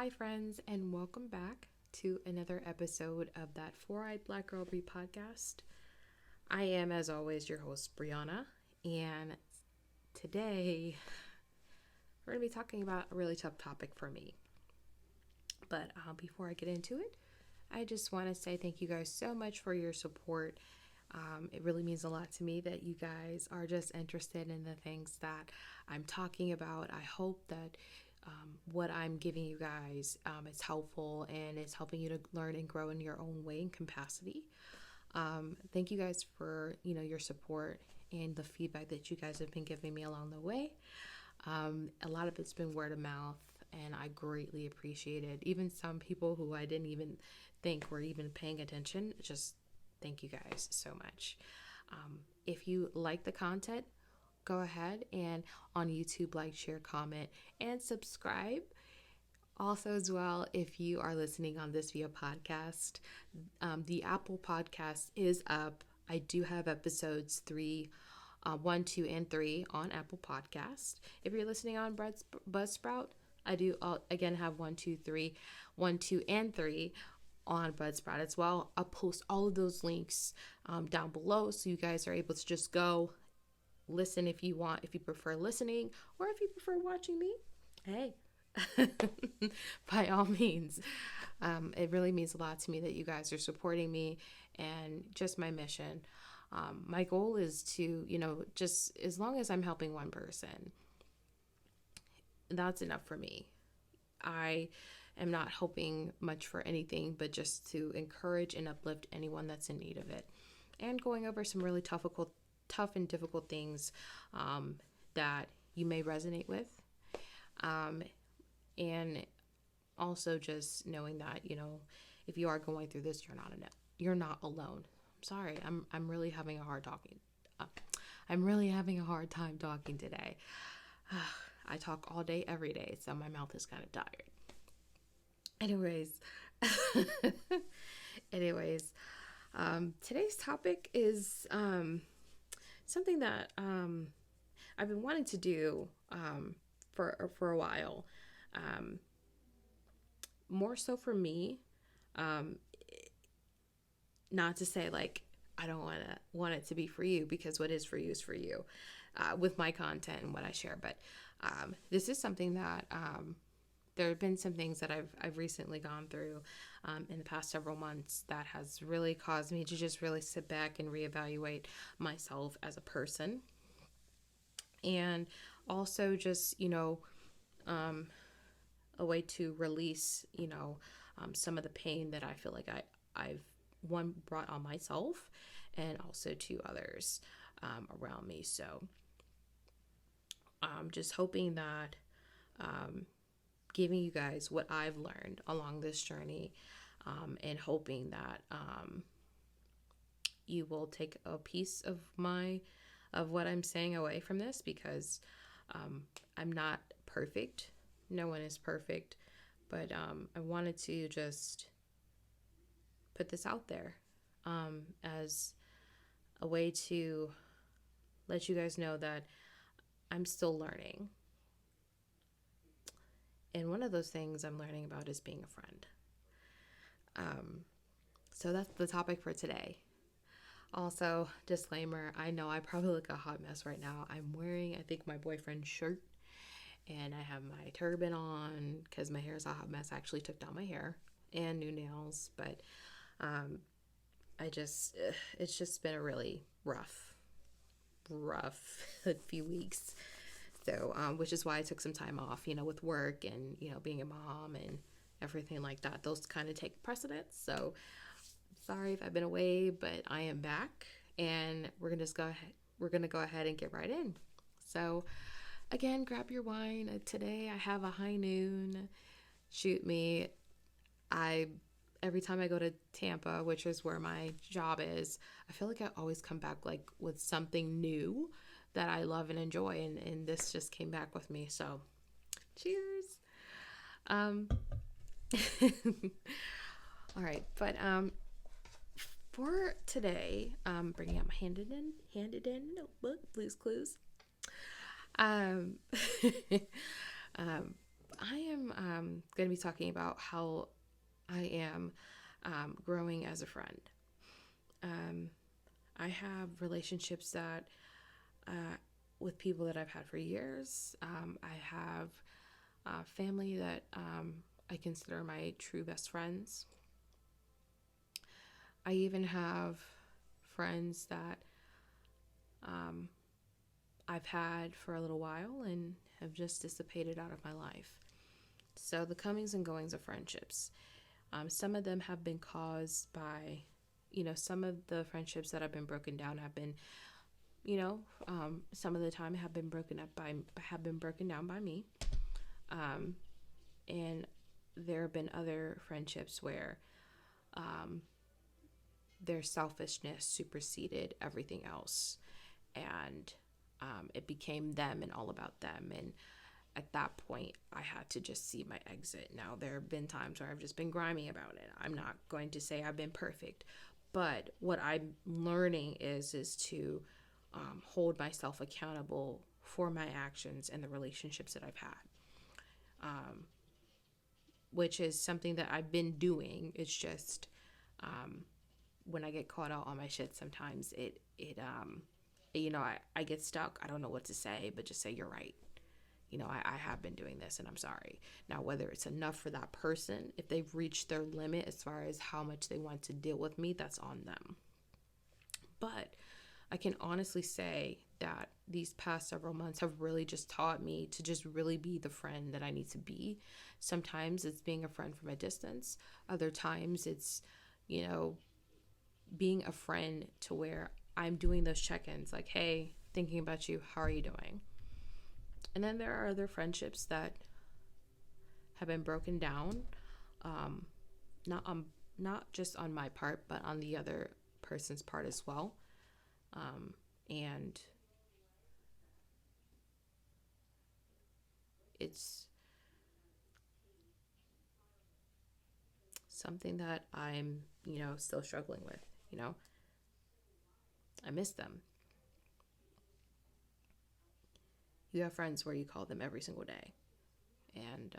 Hi, friends, and welcome back to another episode of that Four Eyed Black Girl Breed podcast. I am, as always, your host, Brianna, and today we're going to be talking about a really tough topic for me. But before I get into it, I just want to say thank you guys so much for your support. It really means a lot to me that you guys are just interested in the things that I'm talking about. I hope that what I'm giving you guys is helpful and is helping you to learn and grow in your own way and capacity. Thank you guys for your support and the feedback that you guys have been giving me along the way. A lot of it's been word of mouth, and I greatly appreciate it. Even some people who I didn't even think were even paying attention, just thank you guys so much. If you like the content, go ahead and on YouTube, like, share, comment, and subscribe. Also, as well, if you are listening on this via podcast, the Apple podcast is up. I do have episodes 1, 2, and 3 on Apple Podcast. If you're listening on Buzzsprout, I do again have 1, 2, 3, 1, 2, and 3 on Buzzsprout as well. I'll post all of those links down below, so you guys are able to just go listen if you want, if you prefer listening, or if you prefer watching me. Hey, by all means. It really means a lot to me that you guys are supporting me and just my mission. My goal is to, just as long as I'm helping one person, that's enough for me. I am not hoping much for anything, but just to encourage and uplift anyone that's in need of it. And going over some really tough and difficult things that you may resonate with. And also just knowing that, if you are going through this, you're not alone. I'm sorry. I'm really having a hard talking. I'm really having a hard time talking today. I talk all day, every day, so my mouth is kind of tired. Anyways, today's topic is something that I've been wanting to do for a while. More so for me, not to say like I don't want it to be for you, because what is for you is for you, with my content and what I share. But this is something that there have been some things that I've recently gone through in the past several months that has really caused me to just really sit back and reevaluate myself as a person, and also just a way to release some of the pain that I feel like I've brought on myself and also to others around me. So just hoping that giving you guys what I've learned along this journey, and hoping that you will take a piece of what I'm saying away from this, because I'm not perfect. No one is perfect, but I wanted to just put this out there as a way to let you guys know that I'm still learning. And one of those things I'm learning about is being a friend. So that's the topic for today. Also, disclaimer, I know I probably look a hot mess right now. I'm wearing, I think, my boyfriend's shirt, and I have my turban on because my hair is a hot mess. I actually took down my hair and new nails, but it's just been a really rough few weeks. So, which is why I took some time off, with work and, being a mom and everything like that. Those kind of take precedence. So sorry if I've been away, but I am back, and we're going to go ahead and get right in. So again, grab your wine. Today I have a high noon. Shoot me. Every time I go to Tampa, which is where my job is, I feel like I always come back like with something new that I love and enjoy, and this just came back with me. So cheers. All right, but for today, bringing out my handed in notebook, Blue's Clues. I am going to be talking about how I am growing as a friend. Um, I have relationships that with people that I've had for years. I have family that I consider my true best friends. I even have friends that I've had for a little while and have just dissipated out of my life. So the comings and goings of friendships. Some of them have been caused by, some of the friendships that have been broken down have been, some of the time have been broken down by me. And there have been other friendships where their selfishness superseded everything else, and it became them and all about them. And at that point, I had to just see my exit. Now, there have been times where I've just been grimy about it. I'm not going to say I've been perfect, but what I'm learning is to hold myself accountable for my actions and the relationships that I've had, which is something that I've been doing. It's just when I get caught out on my shit, sometimes I get stuck. I don't know what to say, but just say, you're right. I have been doing this and I'm sorry. Now, whether it's enough for that person, if they've reached their limit as far as how much they want to deal with me, that's on them. But I can honestly say that these past several months have really just taught me to just really be the friend that I need to be. Sometimes it's being a friend from a distance. Other times it's, being a friend to where I'm doing those check-ins like, hey, thinking about you, how are you doing? And then there are other friendships that have been broken down, not just on my part, but on the other person's part as well. And it's something that I'm, still struggling with. I miss them. You have friends where you call them every single day. And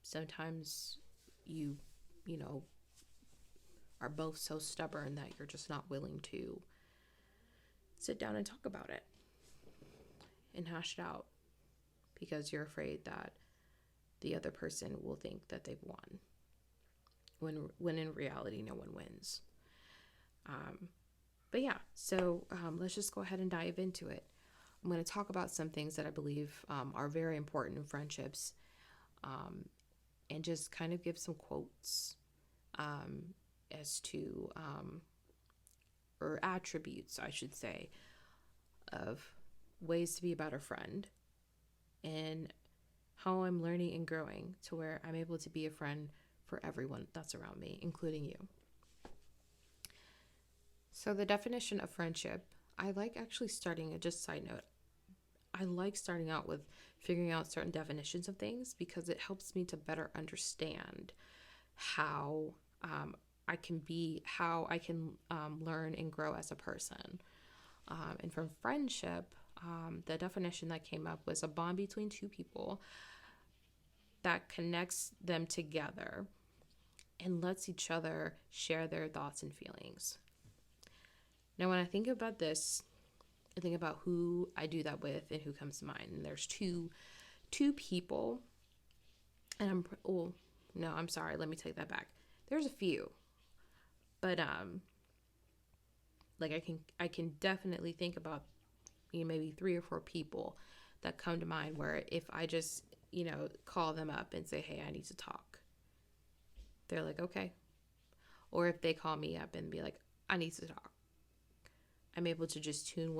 sometimes you are both so stubborn that you're just not willing to sit down and talk about it and hash it out because you're afraid that the other person will think that they've won when in reality no one wins. But yeah, so let's just go ahead and dive into it. I'm going to talk about some things that I believe are very important in friendships, and just kind of give some quotes as to, or attributes, I should say, of ways to be a better friend and how I'm learning and growing to where I'm able to be a friend for everyone that's around me, including you. So the definition of friendship, I like actually just side note, I like starting out with figuring out certain definitions of things because it helps me to better understand how I can learn and grow as a person. And from friendship, the definition that came up was a bond between two people that connects them together and lets each other share their thoughts and feelings. Now, when I think about this, I think about who I do that with and who comes to mind. And there's two people, and I'm sorry, let me take that back. There's a few, but I can definitely think about maybe 3 or 4 people that come to mind where if I just call them up and say, hey, I need to talk, they're like, okay. Or if they call me up and be like, I need to talk, I'm able to just tune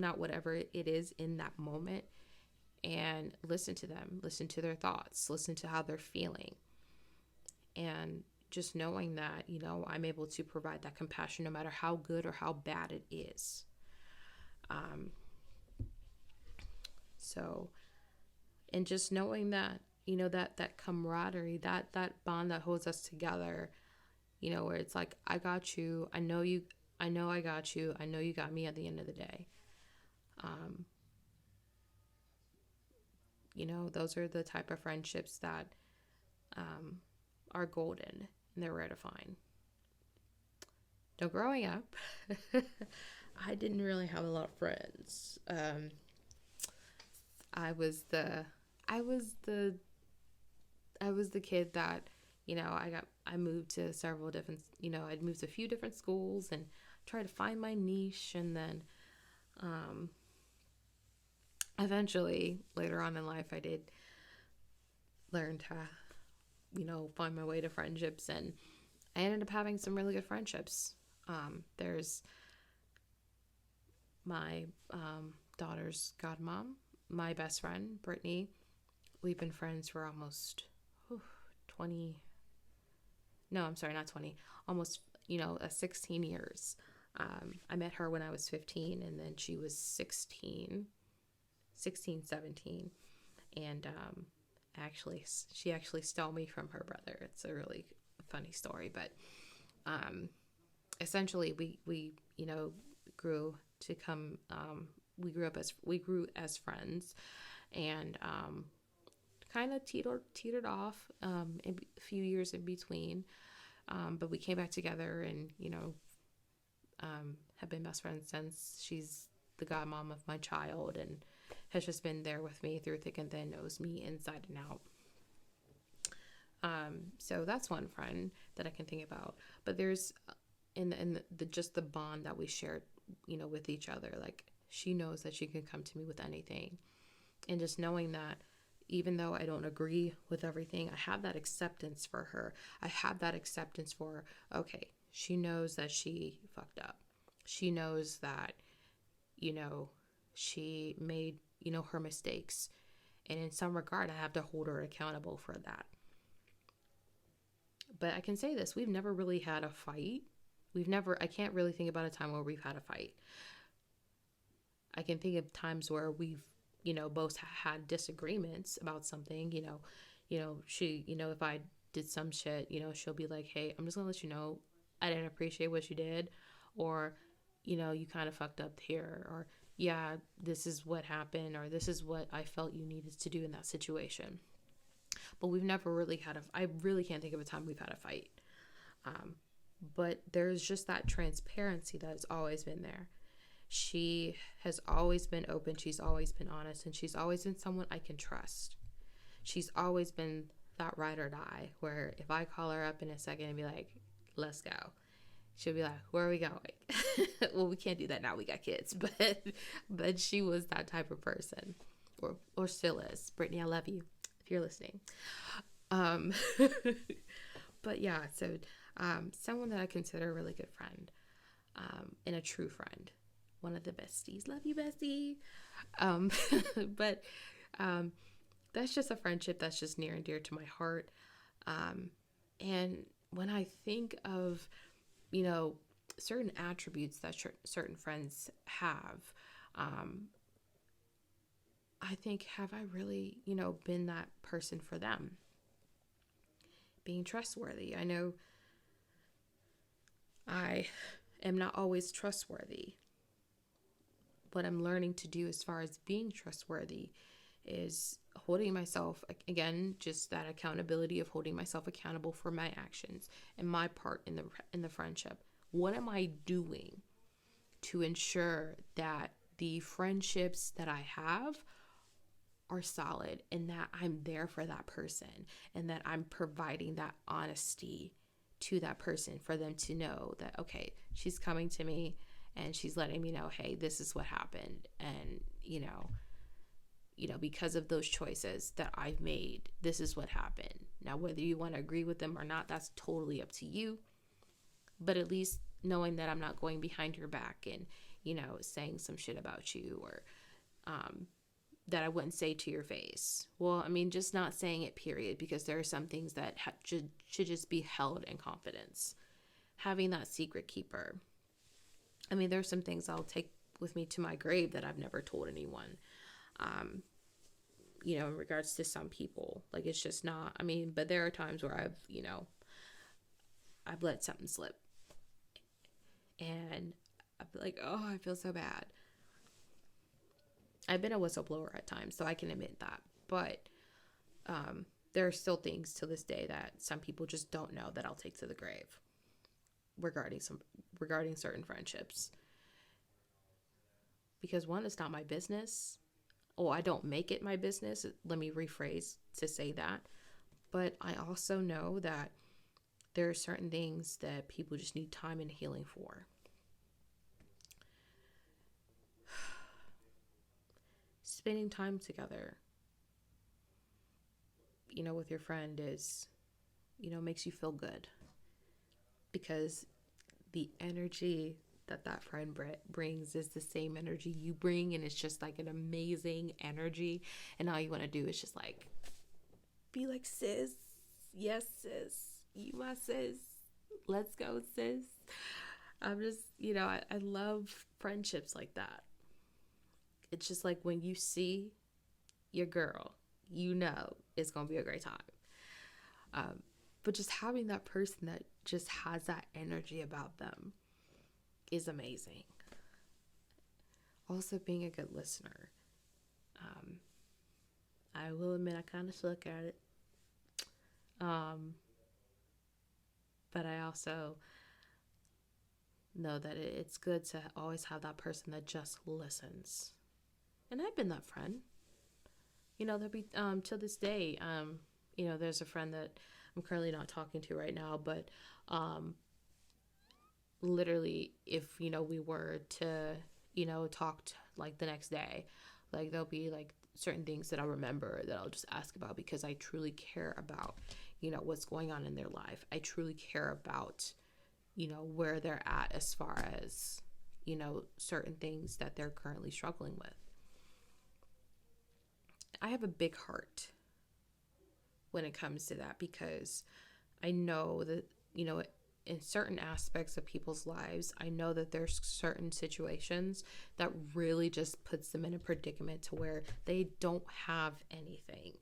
out whatever it is in that moment and listen to them, listen to their thoughts, listen to how they're feeling. And just knowing that, I'm able to provide that compassion no matter how good or how bad it is. And just knowing that, that camaraderie, that bond that holds us together, where it's like, I got you. I know I got you. I know you got me at the end of the day. Um, those are the type of friendships that um, are golden and they're rare to find. Now, growing up, I didn't really have a lot of friends. I was the, I was the, I was the kid that, I moved to several different, I'd moved to a few different schools and tried to find my niche. And then, um, eventually, later on in life, I did learn to, find my way to friendships, and I ended up having some really good friendships. There's my daughter's godmom, my best friend, Brittany. We've been friends for almost 20, no, I'm sorry, not 20, almost, 16 years. I met her when I was 15, and then she was 17. And she actually stole me from her brother. It's a really funny story, but essentially we grew to come. We grew as friends, and kind of teetered off in a few years in between. But we came back together, and have been best friends since. She's the godmom of my child, and has just been there with me through thick and thin, knows me inside and out. So that's one friend that I can think about. But there's in the just the bond that we shared, with each other. Like, she knows that she can come to me with anything, and just knowing that even though I don't agree with everything, I have that acceptance for her. I have that acceptance for, okay, she knows that she fucked up. She knows that, she made, her mistakes. And in some regard, I have to hold her accountable for that. But I can say this, we've never really had a fight. I can't really think about a time where we've had a fight. I can think of times where we've, both had disagreements about something. She, if I did some shit, she'll be like, hey, I'm just gonna let you know I didn't appreciate what you did, or, you kind of fucked up here, or yeah, this is what happened, or this is what I felt you needed to do in that situation. But we've never really I really can't think of a time we've had a fight. But there's just that transparency that has always been there. She has always been open. She's always been honest. And she's always been someone I can trust. She's always been that ride or die, where if I call her up in a second and be like, let's go, she'll be like, where are we going? Well, we can't do that now. We got kids. But she was that type of person, or still is. Brittany, I love you if you're listening. But yeah, so someone that I consider a really good friend, and a true friend. One of the besties. Love you, bestie. But that's just a friendship that's just near and dear to my heart. And when I think of, certain attributes that certain friends have, I think, have I really, been that person for them? Being trustworthy. I know I am not always trustworthy. What I'm learning to do as far as being trustworthy is holding myself, again, just that accountability of holding myself accountable for my actions and my part in the friendship. What am I doing to ensure that the friendships that I have are solid, and that I'm there for that person, and that I'm providing that honesty to that person for them to know that, okay, she's coming to me and she's letting me know, hey, this is what happened. And, because of those choices that I've made, this is what happened. Now, whether you want to agree with them or not, that's totally up to you. But at least knowing that I'm not going behind your back and, saying some shit about you, or that I wouldn't say to your face. Well, I mean, just not saying it, period, because there are some things that should just be held in confidence. Having that secret keeper. I mean, there's some things I'll take with me to my grave that I've never told anyone. In regards to some people, like, it's just not, but there are times where I've let something slip, and I'd be like, oh, I feel so bad. I've been a whistleblower at times, so I can admit that. But there are still things to this day that some people just don't know that I'll take to the grave regarding certain friendships. Because one, it's not my business. Oh, I don't make it my business. Let me rephrase to say that. But I also know that there are certain things that people just need time and healing for. Spending time together, with your friend is, makes you feel good, because the energy that friend brings is the same energy you bring, and it's just like an amazing energy. And all you want to do is just like be like, sis, yes, sis, you my sis, let's go, sis. I'm just, I love friendships like that. It's just like when you see your girl, it's gonna be a great time. But just having that person that just has that energy about them is amazing. Also, being a good listener. I will admit I kind of suck at it. But I also know that it's good to always have that person that just listens. And I've been that friend. There'll be to this day, there's a friend that I'm currently not talking to right now, but literally, if we were to talk like the next day, like there'll be like certain things that I'll remember that I'll just ask about, because I truly care about what's going on in their life. I truly care about where they're at as far as certain things that they're currently struggling with. I have a big heart when it comes to that, because I know that in certain aspects of people's lives, I know that there's certain situations that really just puts them in a predicament to where they don't have anything.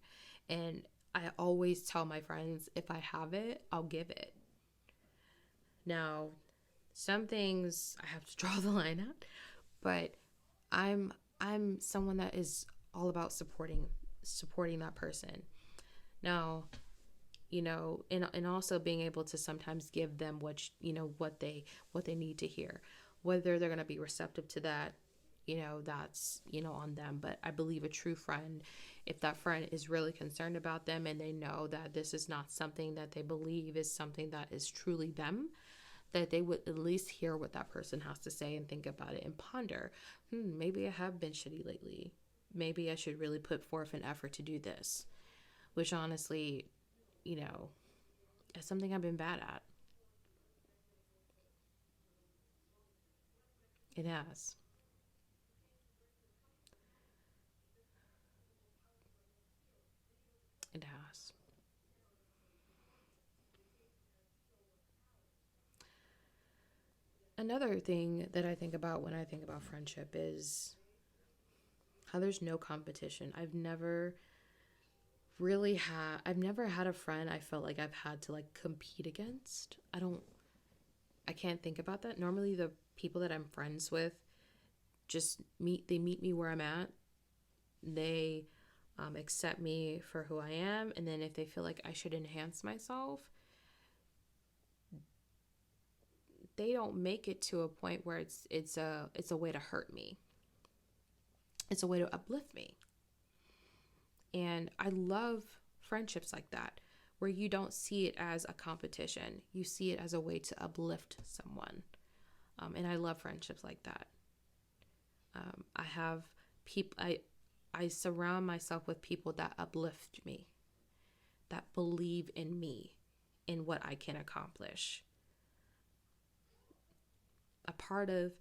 And I always tell my friends, if I have it, I'll give it. Now, some things I have to draw the line at, but I'm someone that is all about supporting that person. Now, and also being able to sometimes give them what they need to hear. Whether they're going to be receptive to that, that's on them. But I believe a true friend, if that friend is really concerned about them and they know that this is not something that they believe is something that is truly them, that they would at least hear what that person has to say and think about it and ponder, maybe I have been shitty lately. Maybe I should really put forth an effort to do this. Which honestly, is something I've been bad at. It has. It has. Another thing that I think about when I think about friendship is how there's no competition. I've never had a friend I felt like I've had to like compete against. I can't think about that. Normally the people that I'm friends with they meet me where I'm at. They accept me for who I am, and then if they feel like I should enhance myself, they don't make it to a point where it's a way to hurt me. It's a way to uplift me. And I love friendships like that, where you don't see it as a competition. You see it as a way to uplift someone. And I love friendships like that. I have people, I surround myself with people that uplift me, that believe in me, in what I can accomplish. A part of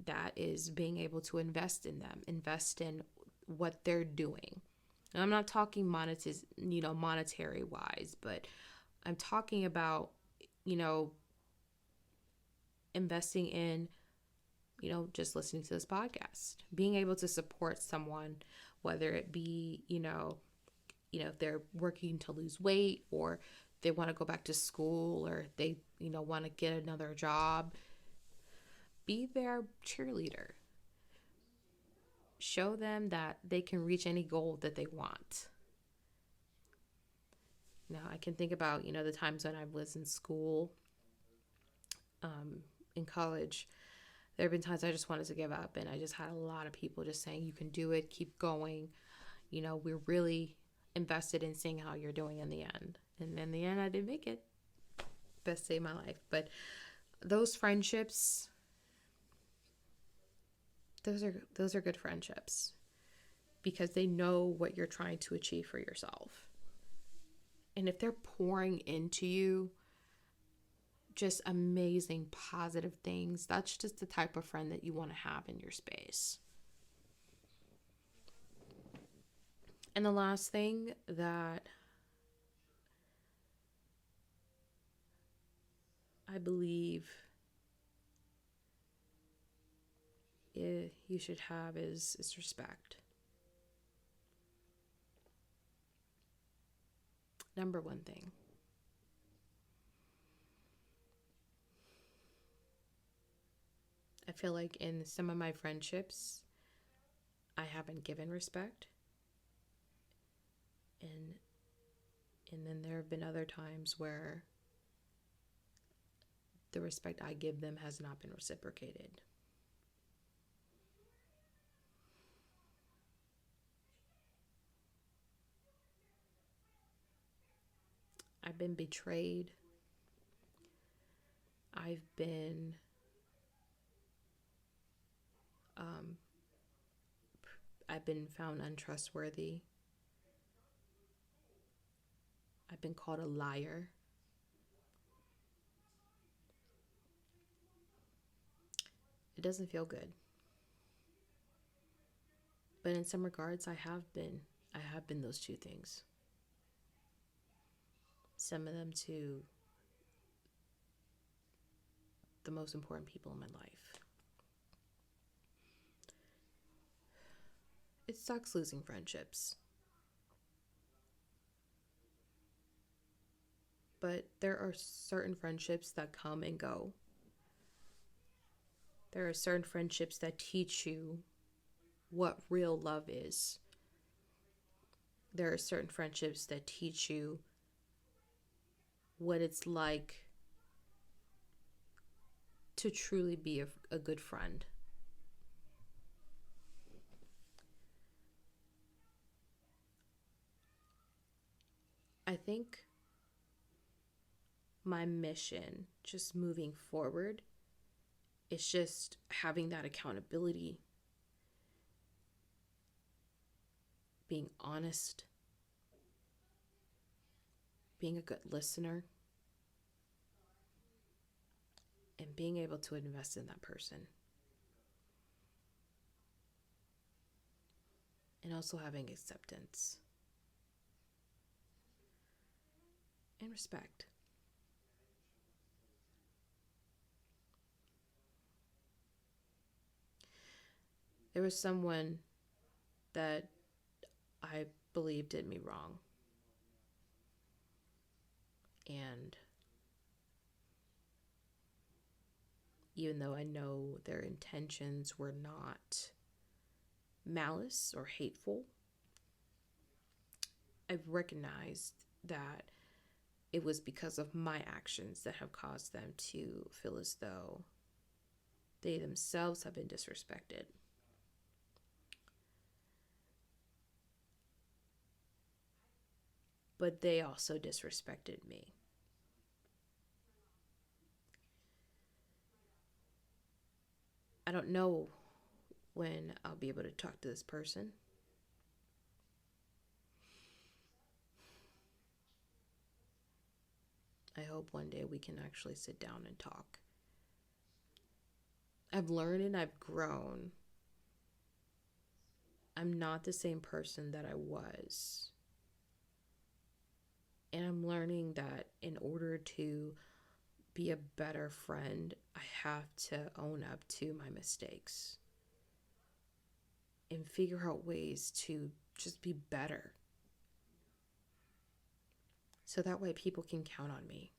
that is being able to invest in them, invest in what they're doing. And I'm not talking monetary wise, but I'm talking about, investing in, just listening to this podcast, being able to support someone, whether it be, if they're working to lose weight, or they want to go back to school, or they, want to get another job. Be their cheerleader. show them that they can reach any goal that they want. Now, I can think about, the times when I was in school, in college. There have been times I just wanted to give up, and I just had a lot of people just saying, you can do it, keep going. We're really invested in seeing how you're doing in the end. And in the end, I didn't make it. Best day of my life. But those friendships, those are good friendships, because they know what you're trying to achieve for yourself. And if they're pouring into you just amazing, positive things, that's just the type of friend that you want to have in your space. And the last thing that I believe you should have is respect. Number one thing. I feel like in some of my friendships, I haven't given respect. And then there have been other times where the respect I give them has not been reciprocated. I've been betrayed. I've been found untrustworthy. I've been called a liar. It doesn't feel good. But in some regards, I have been those two things. Some of them to the most important people in my life. It sucks losing friendships. But there are certain friendships that come and go. There are certain friendships that teach you what real love is. There are certain friendships that teach you what it's like to truly be a good friend. I think my mission, just moving forward, is just having that accountability, being honest, being a good listener, and being able to invest in that person. And also having acceptance and respect. There was someone that I believe did me wrong. And even though I know their intentions were not malice or hateful, I've recognized that it was because of my actions that have caused them to feel as though they themselves have been disrespected. But they also disrespected me. I don't know when I'll be able to talk to this person. I hope one day we can actually sit down and talk. I've learned and I've grown. I'm not the same person that I was. And I'm learning that in order to be a better friend, I have to own up to my mistakes and figure out ways to just be better. So that way people can count on me.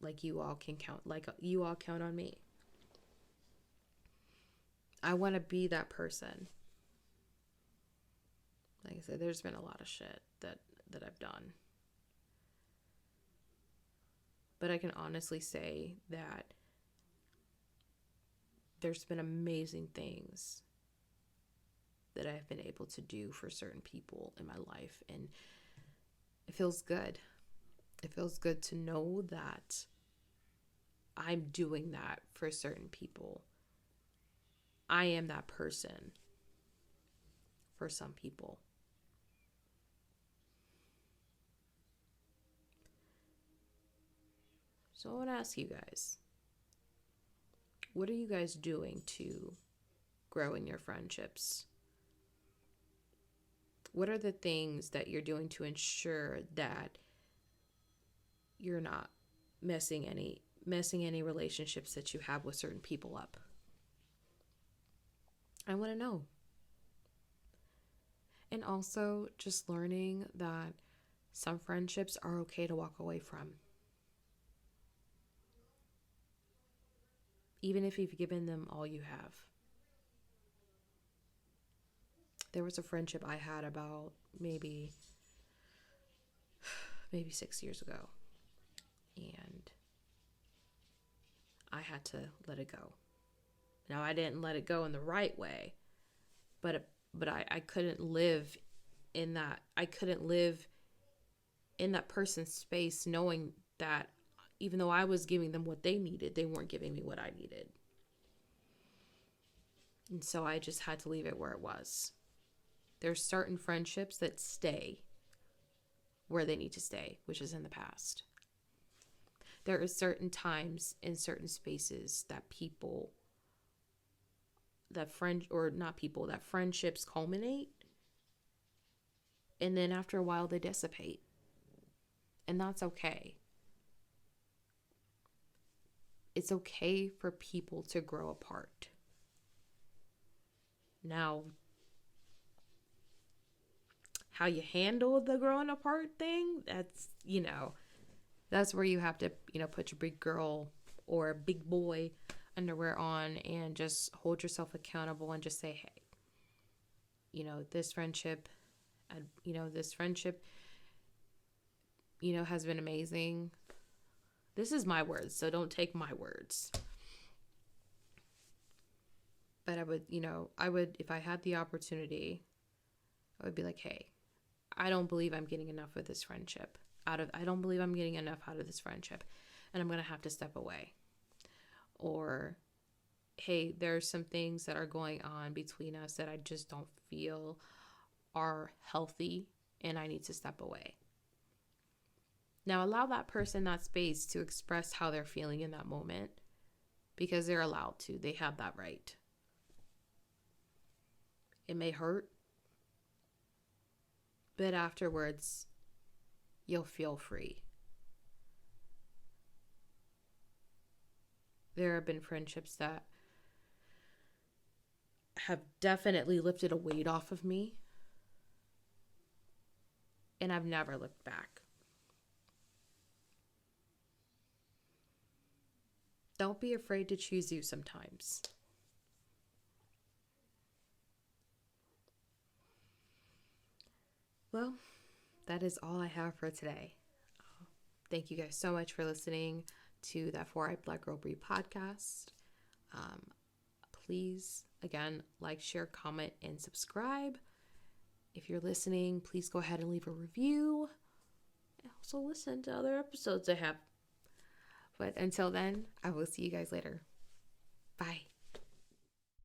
Like you all count on me. I want to be that person. Like I said, there's been a lot of shit that I've done. But I can honestly say that there's been amazing things that I've been able to do for certain people in my life. And it feels good. It feels good to know that I'm doing that for certain people. I am that person for some people. So I want to ask you guys, what are you guys doing to grow in your friendships? What are the things that you're doing to ensure that you're not messing any relationships that you have with certain people up? I want to know. And also just learning that some friendships are okay to walk away from. Even if you've given them all you have. There was a friendship I had about maybe 6 years ago. And I had to let it go. Now, I didn't let it go in the right way, but I couldn't live in that. I couldn't live in that person's space knowing that even though I was giving them what they needed, they weren't giving me what I needed. And so I just had to leave it where it was. There's certain friendships that stay where they need to stay, which is in the past. There are certain times in certain spaces that friendships culminate, and then after a while they dissipate. And that's okay. It's okay for people to grow apart. Now, how you handle the growing apart thing, that's where you have to, put your big girl or big boy underwear on and just hold yourself accountable and just say, hey, this friendship, has been amazing. This is my words, so don't take my words. But I would, if I had the opportunity, I would be like, hey, I don't believe I'm getting enough of this friendship. I don't believe I'm getting enough out of this friendship, and I'm going to have to step away. Or, hey, there's some things that are going on between us that I just don't feel are healthy, and I need to step away. Now, allow that person that space to express how they're feeling in that moment, because they're allowed to. They have that right. It may hurt, but afterwards, you'll feel free. There have been friendships that have definitely lifted a weight off of me, and I've never looked back. Don't be afraid to choose you sometimes. Well, that is all I have for today. Thank you guys so much for listening to that Four-Eyed Black Girl Breed podcast. Please, again, like, share, comment, and subscribe. If you're listening, please go ahead and leave a review. And also listen to other episodes I have. But until then, I will see you guys later. Bye.